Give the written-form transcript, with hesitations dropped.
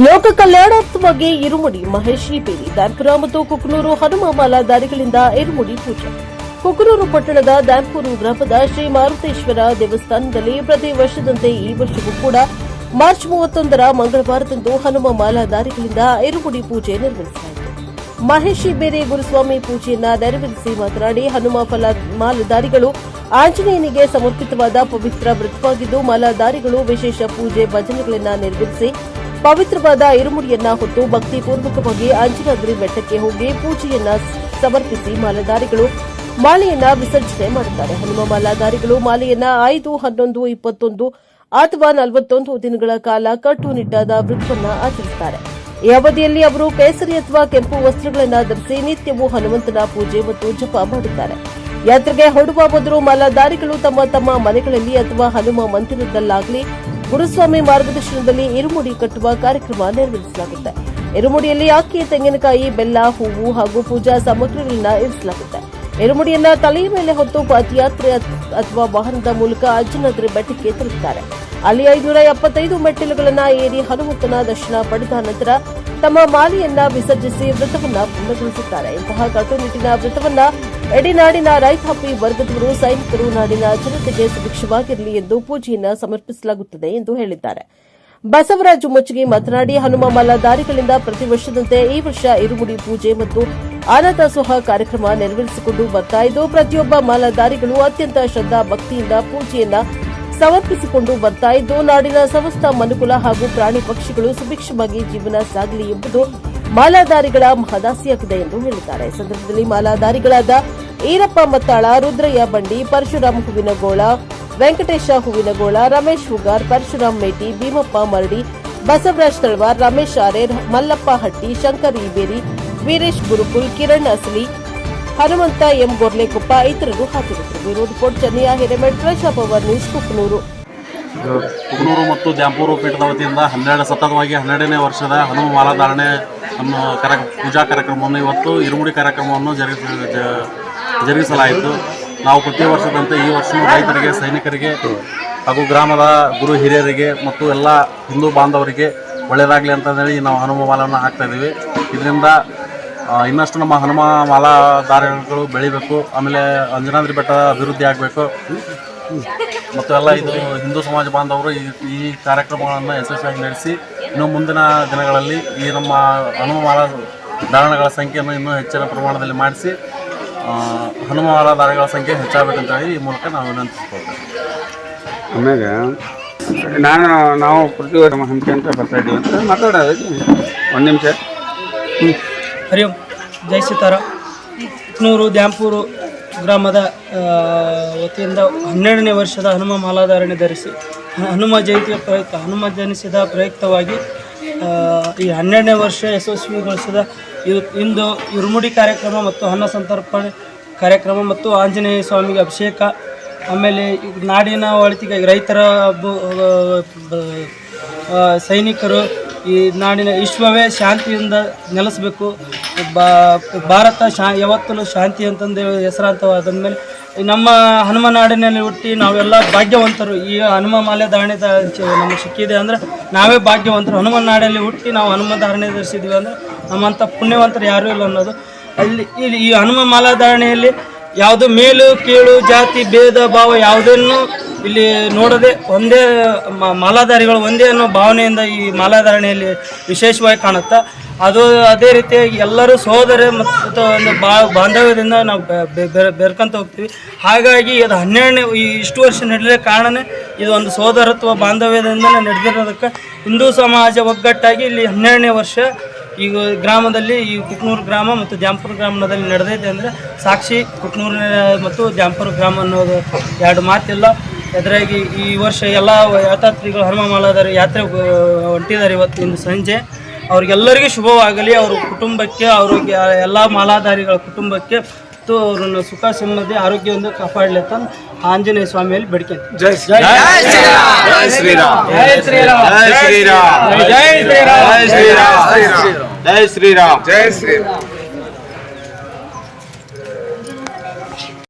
ಲೋಕ ಕಲ್ಯಾಣಾರ್ಥವಾಗಿ ಇರುಮುಡಿ ಮಹೇಶ್ ಬೇರಿ ದಾನ್ಪುರ ಮತ್ತು ಕುಕನೂರು ಹನುಮ ಮಾಲಾಧಾರಿಗಳಿಂದ ಇರುಮುಡಿ ಪೂಜೆ. ಕುಕನೂರು ಪಟ್ಟಣದ ದಾನ್ಪುರ ಗ್ರಾಮದ ಶ್ರೀ ಮಾರುತೇಶ್ವರ ದೇವಸ್ಥಾನದಲ್ಲಿ ಪ್ರತಿ ವರ್ಷದಂತೆ ಈ ವರ್ಷವೂ ಕೂಡ ಮಾರ್ಚ್ 31ರ ಮಂಗಳವಾರದಂದು ಹನುಮ ಮಾಲಾಧಾರಿಗಳಿಂದ ಇರುಮುಡಿ ಪೂಜೆ ನೆರವೇರಿಸಲಾಯಿತು. ಮಹೇಶ್ ಬೇರೆ ಗುರುಸ್ವಾಮಿ ಪೂಜೆಯನ್ನ ನೆರವೇರಿಸಿ ಮಾತನಾಡಿ, ಹನುಮ ಮಾಲಾಧಾರಿಗಳು ಆಂಜನೇಯನಿಗೆ ಸಮರ್ಪಿತವಾದ ಪವಿತ್ರ ವ್ರತವಾಗಿದ್ದು, ಮಾಲಾಧಾರಿಗಳು ವಿಶೇಷ ಪೂಜೆ ಭಜನೆಗಳನ್ನು ನೆರವೇರಿಸಿ ಪವಿತ್ರವಾದ ಇರುಮುಡಿಯನ್ನ ಹೊತ್ತು ಭಕ್ತಿಪೂರ್ವಕವಾಗಿ ಅಂಜನಾದ್ರಿ ಬೆಟ್ಟಕ್ಕೆ ಹೋಗಿ ಪೂಜೆಯನ್ನ ಸಮರ್ಪಿಸಿ ಮಾಲಾಧಾರಿಗಳು ಮಾಲೆಯನ್ನ ವಿಸರ್ಜನೆ ಮಾಡುತ್ತಾರೆ. ಹನುಮ ಮಾಲಾಧಾರಿಗಳು ಮಾಲೆಯನ್ನ 5, 11, 21 ಅಥವಾ 41 ದಿನಗಳ ಕಾಲ ಕಟ್ಟುನಿಟ್ಟಾದ ವ್ರತವನ್ನು ಆಚರಿಸುತ್ತಾರೆ. ಈ ಅವಧಿಯಲ್ಲಿ ಅವರು ಕೇಸರಿ ಅಥವಾ ಕೆಂಪು ವಸ್ತ್ರಗಳನ್ನು ಧರಿಸಿ ನಿತ್ಯವೂ ಹನುಮಂತನ ಪೂಜೆ ಮತ್ತು ಜಪ ಮಾಡುತ್ತಾರೆ. ಯಾತ್ರೆಗೆ ಹೊರಡುವ ಮೊದಲು ಮಾಲಾಧಾರಿಗಳು ತಮ್ಮ ತಮ್ಮ ಮನೆಗಳಲ್ಲಿ ಅಥವಾ ಹನುಮ ಮಂದಿರದಲ್ಲಾಗಲಿ ಗುರುಸ್ವಾಮಿ ಮಾರ್ಗದರ್ಶನದಲ್ಲಿ ಇರುಮುಡಿ ಕಟ್ಟುವ ಕಾರ್ಯಕ್ರಮ ನೆರವೇರಿಸಲಾಗುತ್ತೆ. ಇರುಮುಡಿಯಲ್ಲಿ ಅಕ್ಕಿ, ತೆಂಗಿನಕಾಯಿ, ಬೆಲ್ಲ, ಹೂವು ಹಾಗೂ ಪೂಜಾ ಸಾಮಗ್ರಿಗಳನ್ನು ಇರಿಸಲಾಗುತ್ತೆ. ಇರುಮುಡಿಯನ್ನ ತಲೆಯ ಮೇಲೆ ಹೊತ್ತು ಪಾದಯಾತ್ರೆ ಅಥವಾ ವಾಹನದ ಮೂಲಕ ಅಂಜನಾದ್ರಿ ಬೆಟ್ಟಕ್ಕೆ ತಲುಪುತ್ತಾರೆ. ಅಲ್ಲಿ 575 ಮೆಟ್ಟಿಲುಗಳನ್ನು ಏರಿ ಹನುಮಂತನ ದರ್ಶನ ಪಡೆದ ನಂತರ ತಮ್ಮ ಮಾಲೆಯನ್ನ ವಿಸರ್ಜಿಸಿ ವ್ರತವನ್ನ ಪೂರ್ಣಗೊಳಿಸುತ್ತಾರೆ. ಇಂತಹ ಕಟ್ಟುನಿಟ್ಟಿನ ವ್ರತವನ್ನ ಇಡೀ ನಾಡಿನ ರೈತಾಪಿ ವರ್ಗದವರು, ಸೈನಿಕರು, ನಾಡಿನ ಜನತೆಗೆ ಸುಭಿಕ್ಷವಾಗಿರಲಿ ಎಂದು ಪೂಜೆಯನ್ನ ಸಮರ್ಪಿಸಲಾಗುತ್ತದೆ ಎಂದು ಹೇಳಿದ್ದಾರೆ. ಬಸವರಾಜು ಮುಚ್ಚಗಿ ಮಾತನಾಡಿ, ಹನುಮ ಮಾಲಾಧಾರಿಗಳಿಂದ ಪ್ರತಿ ವರ್ಷದಂತೆ ಈ ವರ್ಷ ಇರುಮುಡಿ ಪೂಜೆ ಮತ್ತು ಅನ್ನದಾಸೋಹ ಕಾರ್ಯಕ್ರಮ ನೆರವೇರಿಸಿಕೊಂಡು ಬರ್ತಾ ಇದ್ದು, ಪ್ರತಿಯೊಬ್ಬ ಮಾಲಾಧಾರಿಗಳು ಅತ್ಯಂತ ಶ್ರದ್ಧಾ ಭಕ್ತಿಯಿಂದ ಪೂಜೆಯನ್ನ ಸಮರ್ಪಿಸಿಕೊಂಡು ಬರ್ತಾ ಇದ್ದು, ನಾಡಿನ ಸಮಸ್ತ ಮನುಕುಲ ಹಾಗೂ ಪ್ರಾಣಿ ಪಕ್ಷಿಗಳು ಸುಭಿಕ್ಷವಾಗಿ ಜೀವನ ಸಾಗಲಿ ಎಂಬುದು ಮಾಲಾಧಾರಿಗಳ ಮಹದಾಸೆಯಾಗಿದೆ ಎಂದು ಹೇಳಿದ್ದಾರೆ. ಈ ಸಂದರ್ಭದಲ್ಲಿ ಮಾಲಾಧಾರಿಗಳಾದ ಈರಪ್ಪ ಮತ್ತಾಳ, ರುದ್ರಯ್ಯ ಬಂಡಿ, ಪರಶುರಾಮ್ ಹೂವಿನಗೋಳ, ವೆಂಕಟೇಶ ಹೂವಿನಗೋಳ, ರಮೇಶ್ ಹುಗಾರ್, ಪರಶುರಾಮ್ ಮೇಟಿ, ಭೀಮಪ್ಪ ಮರಡಿ, ಬಸವರಾಜ್ ತಳವಾರ್, ರಮೇಶ್ ಆರೇರ್, ಮಲ್ಲಪ್ಪ ಹಟ್ಟಿ, ಶಂಕರ್ ಇಬೇರಿ, ವೀರೇಶ್ ಗುರುಕುಲ್, ಕಿರಣ್ ಅಸಲಿ, ಹನುಮಂತ ಎಂ ಗೊರ್ಲೆಕೊಪ್ಪ ಇತರರು ಹಾಜರಿದ್ದರು. ಬ್ಯೂರೋ ರಿಪೋರ್ಟ್ ಚೆನ್ನಯ್ಯ ಹಿರೇಮಠ್, ಪ್ರಜಾ ಪವರ್ ನ್ಯೂಸ್, ಕುಕನೂರು. ಕುಕನೂರು ಮತ್ತು ದ್ಯಾಂಪುರ ಪೀಠದ ವತಿಯಿಂದ ಸತತವಾಗಿ 12ನೇ ವರ್ಷದ ಹನುಮ ಮಾಲಾಧಾರಣೆ ಪೂಜಾ ಕಾರ್ಯಕ್ರಮವನ್ನು ಇವತ್ತು ಇರುಮುಡಿ ಕಾರ್ಯಕ್ರಮವನ್ನು ಜರುಗಿಸಲಾಯಿತು. ನಾವು ಪ್ರತಿ ವರ್ಷದಂತೆ ಈ ವರ್ಷವೂ ರೈತರಿಗೆ, ಸೈನಿಕರಿಗೆ ಹಾಗೂ ಗ್ರಾಮದ ಗುರು ಹಿರಿಯರಿಗೆ ಮತ್ತು ಎಲ್ಲ ಹಿಂದೂ ಬಾಂಧವರಿಗೆ ಒಳ್ಳೆಯದಾಗಲಿ ಅಂತಂದೇಳಿ ನಾವು ಹನುಮ ಮಾಲವನ್ನು ಹಾಕ್ತಾ ಇದ್ದೀವಿ. ಇದರಿಂದ ಇನ್ನಷ್ಟು ನಮ್ಮ ಹನುಮ ಮಾಲಾಧಾರಿಗಳು ಬೆಳಿಬೇಕು, ಆಮೇಲೆ ಅಂಜನಾದ್ರಿ ಬೆಟ್ಟ ಅಭಿವೃದ್ಧಿ ಆಗಬೇಕು ಮತ್ತು ಎಲ್ಲ ಇದು ಹಿಂದೂ ಸಮಾಜ ಬಾಂಧವರು ಈ ಕಾರ್ಯಕ್ರಮಗಳನ್ನು ಯಶಸ್ವಿಯಾಗಿ ನಡೆಸಿ ಇನ್ನು ಮುಂದಿನ ದಿನಗಳಲ್ಲಿ ಈ ನಮ್ಮ ಹನುಮ ಮಾಲಾಧಾರಣೆಗಳ ಸಂಖ್ಯೆಯನ್ನು ಇನ್ನೂ ಹೆಚ್ಚಿನ ಪ್ರಮಾಣದಲ್ಲಿ ಮಾಡಿಸಿ ಹನುಮ ಮಾಲಾಧಾರಿಗಳ ಸಂಖ್ಯೆ ಹೆಚ್ಚಾಗಬೇಕಂತ ಹೇಳಿ ಈ ಮೂಲಕ ನಾವು ವಿನಂತಿಸ್ಕೊಳ್ತೇವೆ. ಆಮೇಲೆ ನಾವು ಪ್ರತಿ ವರ್ಷ ಹಮ್ಮಿಕೊಂತ ಬರ್ತಾ ಇದ್ದೀವಿ ಅಂತ ಮಾತಾಡೋದು. ಒಂದು ನಿಮಿಷ. ಹರಿ ಓಂ, ಜೈ ಸೀತಾರಾಮ್. ಕುಕನೂರು ದ್ಯಾಂಪುರ ಗ್ರಾಮದ ವತಿಯಿಂದ 12ನೇ ವರ್ಷದ ಹನುಮ ಮಾಲಾಧಾರಣೆ ಧರಿಸಿ ಹನುಮ ಜಯಂತಿಯ ಪ್ರಯುಕ್ತ ಹನುಮ ಜನಿಸಿದ ಪ್ರಯುಕ್ತವಾಗಿ ಈ 12ನೇ ವರ್ಷ ಯಶಸ್ವಿಗೊಳಿಸಿದ ಇಂದು ಇರುಮುಡಿ ಕಾರ್ಯಕ್ರಮ ಮತ್ತು ಅನ್ನ ಸಂತರ್ಪಣೆ ಕಾರ್ಯಕ್ರಮ ಮತ್ತು ಆಂಜನೇಯ ಸ್ವಾಮಿಗೆ ಅಭಿಷೇಕ, ಆಮೇಲೆ ನಾಡಿನ ಒಳಿತಿಗೆ ರೈತರ, ಸೈನಿಕರು, ಈ ನಾಡಿನ ವಿಶ್ವವೇ ಶಾಂತಿಯಿಂದ ನೆಲೆಸಬೇಕು, ಭಾರತ ಯಾವತ್ತೂ ಶಾಂತಿ ಅಂತಂದು ಹೆಸರಾಂತವಾದಂದಮೇಲೆ ನಮ್ಮ ಹನುಮ ನಾಡಿನಲ್ಲಿ ಹುಟ್ಟಿ ನಾವೆಲ್ಲ ಭಾಗ್ಯವಂತರು. ಈ ಹನುಮ ಮಾಲೆ ಧಾರಣೆ ನಮಗೆ ಸಿಕ್ಕಿದೆ ಅಂದರೆ ನಾವೇ ಭಾಗ್ಯವಂತರು. ಹನುಮ ನಾಡಲ್ಲಿ ಹುಟ್ಟಿ ನಾವು ಹನುಮ ಧಾರಣೆ ಧರಿಸಿದ್ವಿ ಅಂದರೆ ನಮ್ಮಂಥ ಪುಣ್ಯವಂತರು ಯಾರೂ ಇಲ್ಲ ಅನ್ನೋದು. ಇಲ್ಲಿ ಈ ಹನುಮ ಮಾಲಾಧಾರಣೆಯಲ್ಲಿ ಯಾವುದು ಮೇಲು ಕೀಳು, ಜಾತಿ ಭೇದ ಭಾವ ಯಾವುದನ್ನು ಇಲ್ಲಿ ನೋಡದೆ ಒಂದೇ ಮಾಲಾಧಾರಿಗಳು ಒಂದೇ ಅನ್ನೋ ಭಾವನೆಯಿಂದ ಈ ಮಾಲಾಧಾರಣೆಯಲ್ಲಿ ವಿಶೇಷವಾಗಿ ಕಾಣುತ್ತೆ. ಅದೇ ರೀತಿಯಾಗಿ ಎಲ್ಲರೂ ಸಹೋದರ ಮತ್ತು ಒಂದು ಬಾಂಧವ್ಯದಿಂದ ನಾವು ಬೆರ್ಕೊಂತ ಹೋಗ್ತೀವಿ. ಹಾಗಾಗಿ ಇದು 12ನೇ ಇಷ್ಟು ವರ್ಷ ನಡೆಯಲಿಕ್ಕೆ ಕಾರಣನೇ ಇದು ಒಂದು ಸಹೋದರತ್ವ ಬಾಂಧವ್ಯದಿಂದ ನಡೆದಿರೋದಕ್ಕೆ ಹಿಂದೂ ಸಮಾಜ ಒಗ್ಗಟ್ಟಾಗಿ ಇಲ್ಲಿ 12ನೇ ವರ್ಷ ಈಗ ಗ್ರಾಮದಲ್ಲಿ ಈ ಕುಕನೂರು ಗ್ರಾಮ ಮತ್ತು ದ್ಯಾಂಪುರ ಗ್ರಾಮದಲ್ಲಿ ನಡೆದೈತೆ ಅಂದರೆ ಸಾಕ್ಷಿ ಕುಕನೂರು ಮತ್ತು ದ್ಯಾಂಪುರ ಗ್ರಾಮ ಅನ್ನೋದು ಎರಡು ಮಾತಿಲ್ಲ. ಎದುರಾಗಿ ಈ ವರ್ಷ ಎಲ್ಲ ಯಾತ್ರಾರ್ಥಿಗಳು ಹನುಮ ಮಾಲಾಧಾರಿ ಯಾತ್ರೆ ಹೊಂಟಿದ್ದಾರೆ. ಇಂದು ಸಂಜೆ ಅವ್ರಿಗೆಲ್ಲರಿಗೂ ಶುಭವಾಗಲಿ, ಅವ್ರ ಕುಟುಂಬಕ್ಕೆ, ಅವ್ರಿಗೆ ಎಲ್ಲ ಮಾಲಾಧಾರಿಗಳ ಕುಟುಂಬಕ್ಕೆ ಮತ್ತು ಅವ್ರನ್ನ ಸುಖ ಸಮೃದ್ಧಿ ಆರೋಗ್ಯವನ್ನು ಕಾಪಾಡಲಿ ಅಂತ ಆಂಜನೇಯ ಸ್ವಾಮಿಯಲ್ಲಿ ಬೇಡಿಕೆ. ಜೈ ಶ್ರೀರಾಮ್, ಜೈ ಶ್ರೀರಾಮ್, ಜೈ ಶ್ರೀರಾಮ್, ಜೈ ಶ್ರೀರಾಮ್, ಜೈ ಶ್ರೀರಾಮ್, ಜೈ ಶ್ರೀರಾಮ್, ಜೈ ಶ್ರೀರಾಮ್.